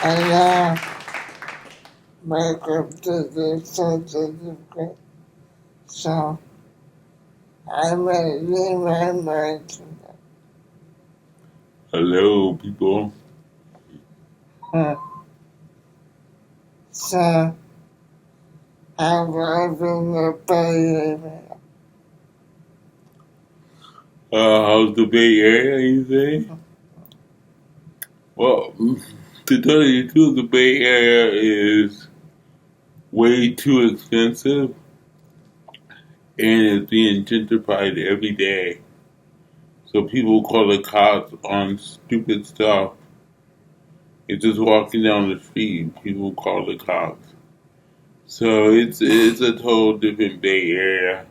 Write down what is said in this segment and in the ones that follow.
and make up to the certificate. So I made remember to Hello, people. her. So I live in the Bay Area. How's the Bay Area, you say? Well, to tell you the truth, the Bay Area is way too expensive and it's being gentrified every day. So people call the cops on stupid stuff. It's just walking down the street, people call the cops. So it's a total different Bay Area,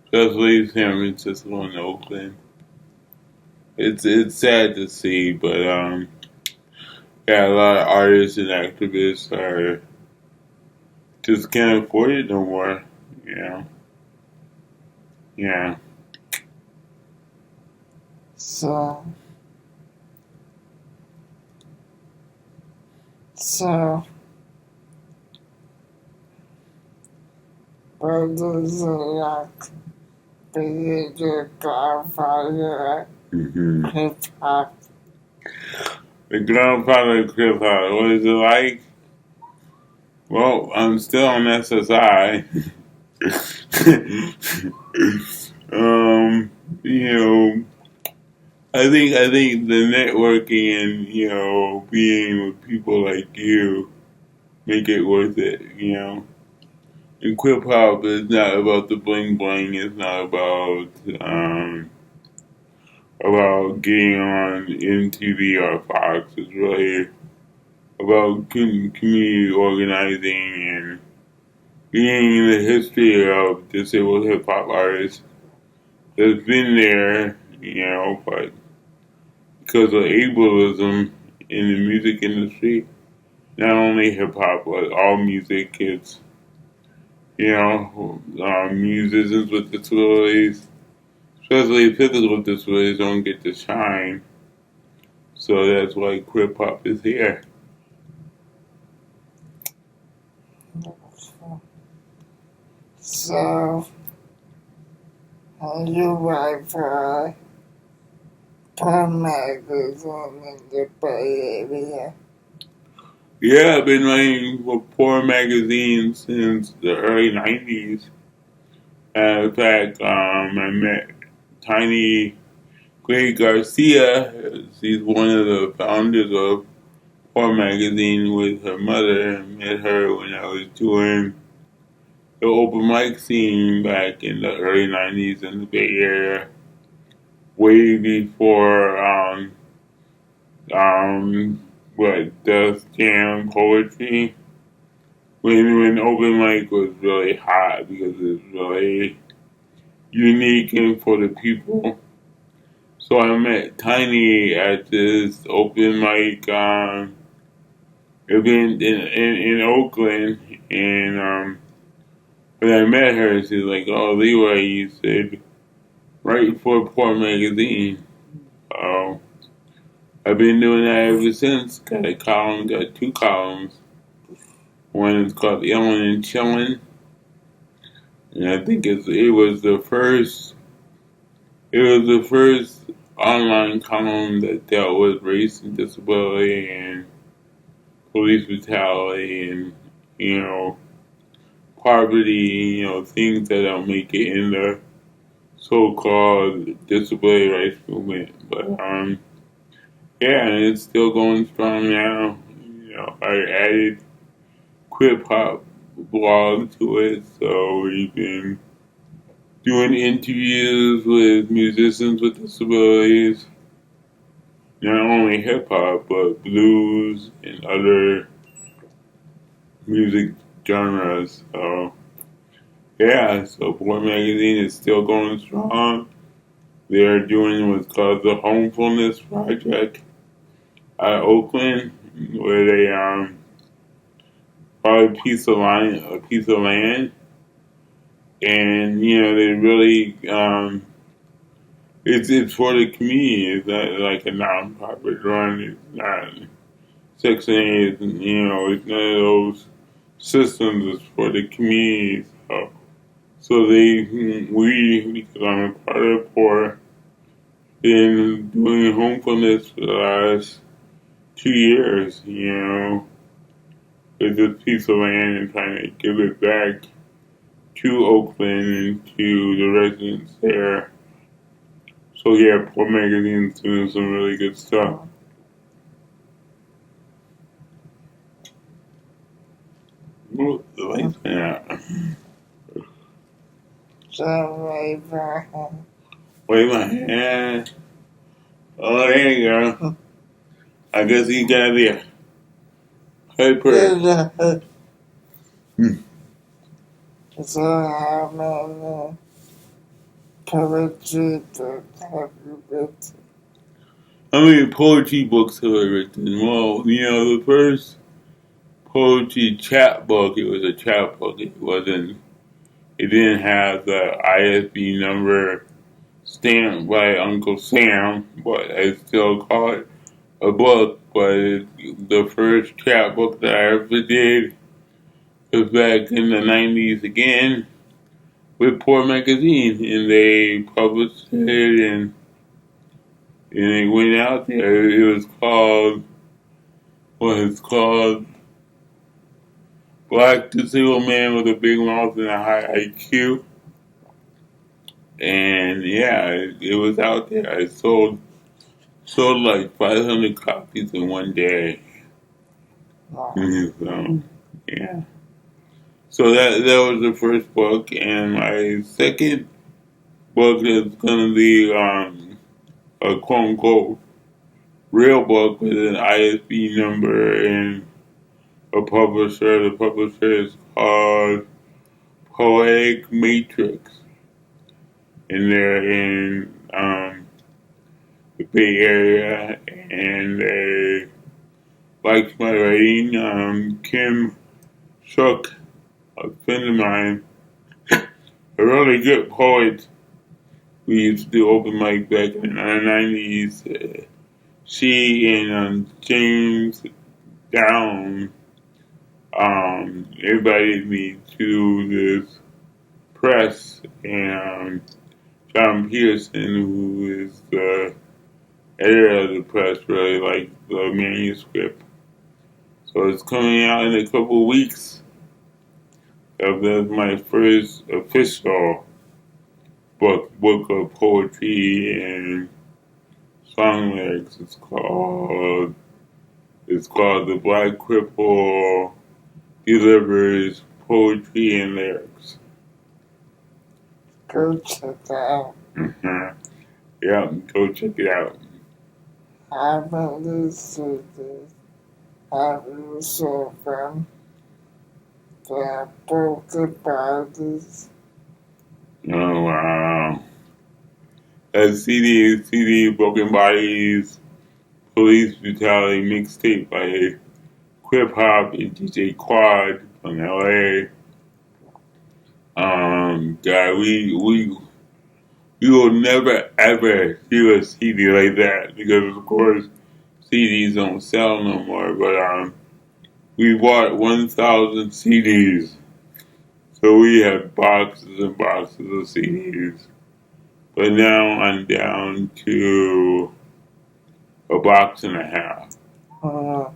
especially San Francisco and Oakland. It's sad to see, but yeah, a lot of artists and activists are just can't afford it no more. You know, yeah. So, so what does it like be your grandfather hmm hip hop? The grandfather of hip hop. What is it like? Well, I'm still on SSI. um, you know, I think the networking and being with people like you make it worth it. And hip hop is not about the bling bling. It's not about getting on MTV or Fox. It's really about community organizing and being in the history of disabled hip hop artists that's been there, but because of ableism in the music industry, not only hip hop, but all music, it's, musicians with disabilities, especially physical disabilities, don't get to shine. So that's why hip hop is here. So, you write for Time Magazine in the Bay Area. Yeah, I've been writing for Poor magazine since the early 90s. In fact, I met Tiny Gray Garcia. She's one of the founders of Poor magazine with her mother. I met her when I was doing the open mic scene back in the early 90s in the Bay Area, way before Death Jam poetry. When open mic was really hot because it's really unique and for the people. So I met Tiny at this open mic event in Oakland, and when I met her, she's like, "Oh, Leroy, you said write for Poor magazine." So I've been doing that ever since. Got a column, got two columns. One is called Illin' and Chillin', and I think it was the first online column that dealt with race and disability and police brutality and you know poverty, things that don't make it in the so-called disability rights movement. But yeah, and it's still going strong now. I added hip hop blog to it, so we've been doing interviews with musicians with disabilities, not only hip hop but blues and other music genres. So yeah, so Boy Magazine is still going strong. They're doing what's called the Homefulness Project at Oakland, where they buy a piece of land, and they really it's for the community. It's not like a nonprofit run. It's not Section 8 is, it's none of those systems. It's for the community. So because I'm a part of the poor, been doing homefulness for the last 2 years, with this piece of land and trying to give it back to Oakland and to the residents there. So yeah, Poor Magazine's doing some really good stuff. Ooh, the lights went out. Wave my hand. Oh, there you go. I guess he got the hyper. So how many poetry books have you written? How many poetry books have I written? Well, the first poetry chat book, it was a chat book. It didn't have the ISB number stamped by Uncle Sam, but I still call it a book. But the first chat book that I ever did was back in the 90s again with Poor Magazine, and they published it and it went out there. It was called Black Disabled Man with a Big Mouth and a High IQ. And yeah, it was out there. I sold like 500 copies in one day. Wow. So yeah. So that was the first book, and my second book is gonna be a quote unquote real book with an ISB number and a publisher. The publisher is called Poetic Matrix, and they're in the Bay Area, and they like my writing. Kim Shook, a friend of mine, a really good poet. We used to do open mic back in the 90s. She and James Down invited me to this press, and John Pearson, who is the editor of the press, really liked the manuscript. So it's coming out in a couple of weeks. That's my first official book of poetry and song lyrics. It's called The Black Cripple Delivers Poetry and Lyrics. Go check it out. Yeah, go check it out. How many cities have you sold from? The broken bodies. Oh wow. That CD Broken Bodies Police Brutality mixtape by Quip Hop and DJ Quad from LA. God, we will never ever do a CD like that because of course CDs don't sell no more. But we bought 1,000 CDs, so we had boxes and boxes of CDs. But now I'm down to a box and a half. So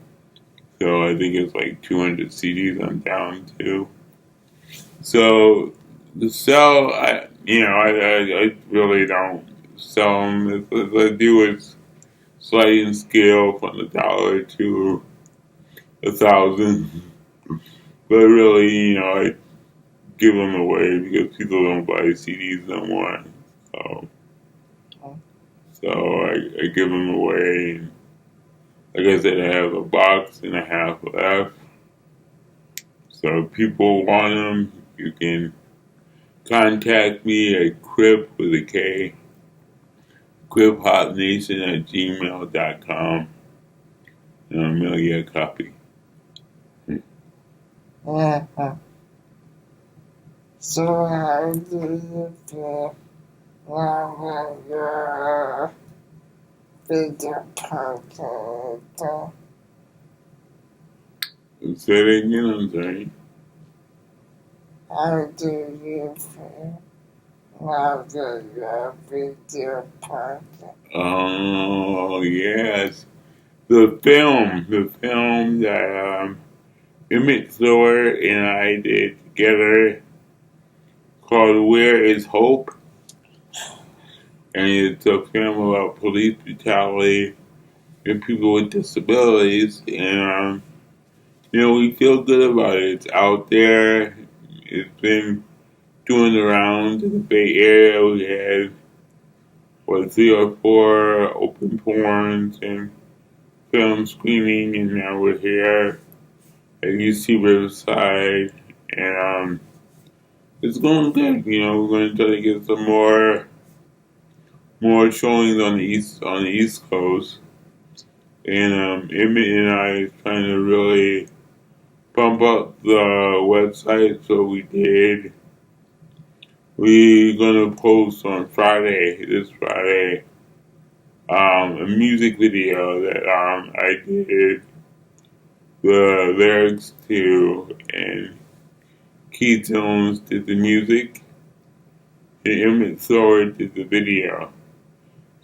I think it's like 200 CDs I'm down to. So the sell, I really don't sell them. As I do, it's sliding scale from $1 to 1,000. But really, I give them away because people don't buy CDs no more. So I give them away. And like I said, I have a box and a half left. So if people want them, you can contact me at Crip with a K, criphopnation@gmail.com, and I'll mail you a copy. So how do you feel now that you're a bigger part of the Say it again, I'm sorry. How do you feel now that your video project? Oh, yes. The film that Emmett Thor and I did together called Where is Hope? And it's a film about police brutality and people with disabilities. And, we feel good about it. It's out there. It's been doing the rounds in the Bay Area. We had, 3 or 4 open forums and film screening, and now we're here at UC Riverside. And, it's going good. We're going to try to get some more showings on the East Coast. And Emmett and I is trying to really bump up the website, so we're gonna post on this Friday, a music video that I did the lyrics to, and Keith Jones did the music, and Emmett Thor did the video.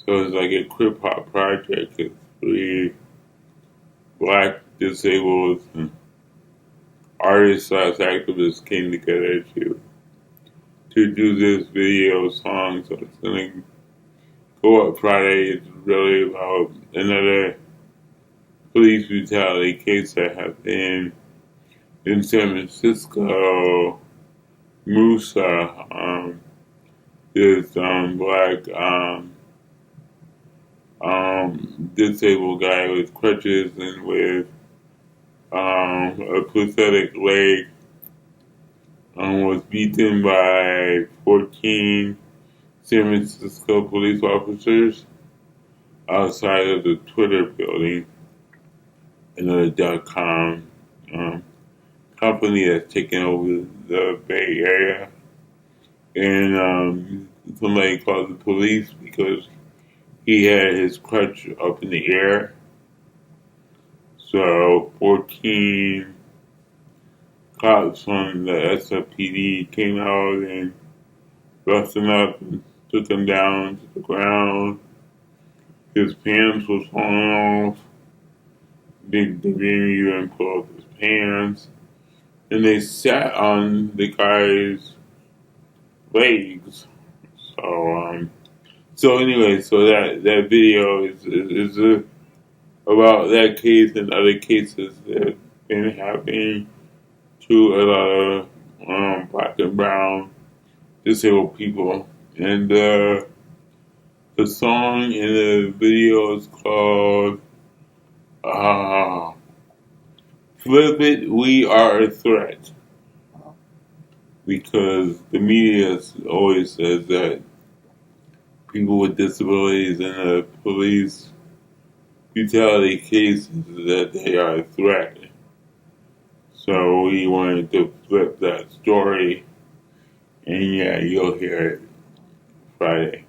So it's like a hip hop project. It's 3 Black disabled artists/activists came together to do this video song. So it's gonna go up Friday. It's really about another police brutality case that happened in San Francisco. Musa, this black disabled guy with crutches and with a prosthetic leg, was beaten by 14 San Francisco police officers outside of the Twitter building, another .com company that's taken over the Bay Area. And somebody called the police because he had his crutch up in the air. So 14 cops from the SFPD came out and roughed him up and took him down to the ground. His pants was falling off. They didn't even pull up his pants. And they sat on the guy's legs. So anyway, so that video is about that case and other cases that have been happening to a lot of black and brown disabled people. And the song in the video is called Flip It, We Are a Threat. Because the media always says that people with disabilities in the police brutality cases that they are a threat. So we wanted to flip that story, and yeah, you'll hear it Friday.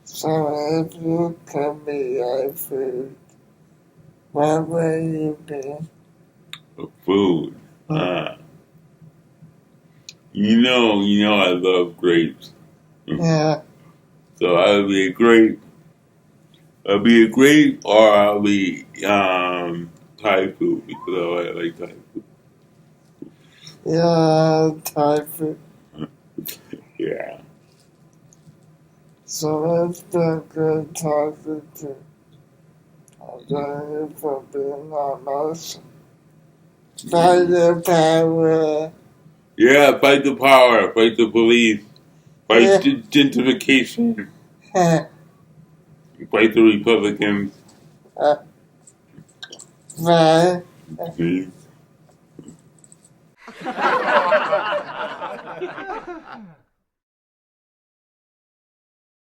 So if you could be a food, what would you be? Food. I love grapes. Yeah. So I'll be a grape. I'll be a grape, or I'll be Thai food because I like Thai food. Yeah, Thai food. Yeah. So it's been good talking to you. Thank you for being on us. Fight the power. Yeah, fight the power, fight the police, fight Yeah. gentrification, fight the Republicans. Bye. Peace.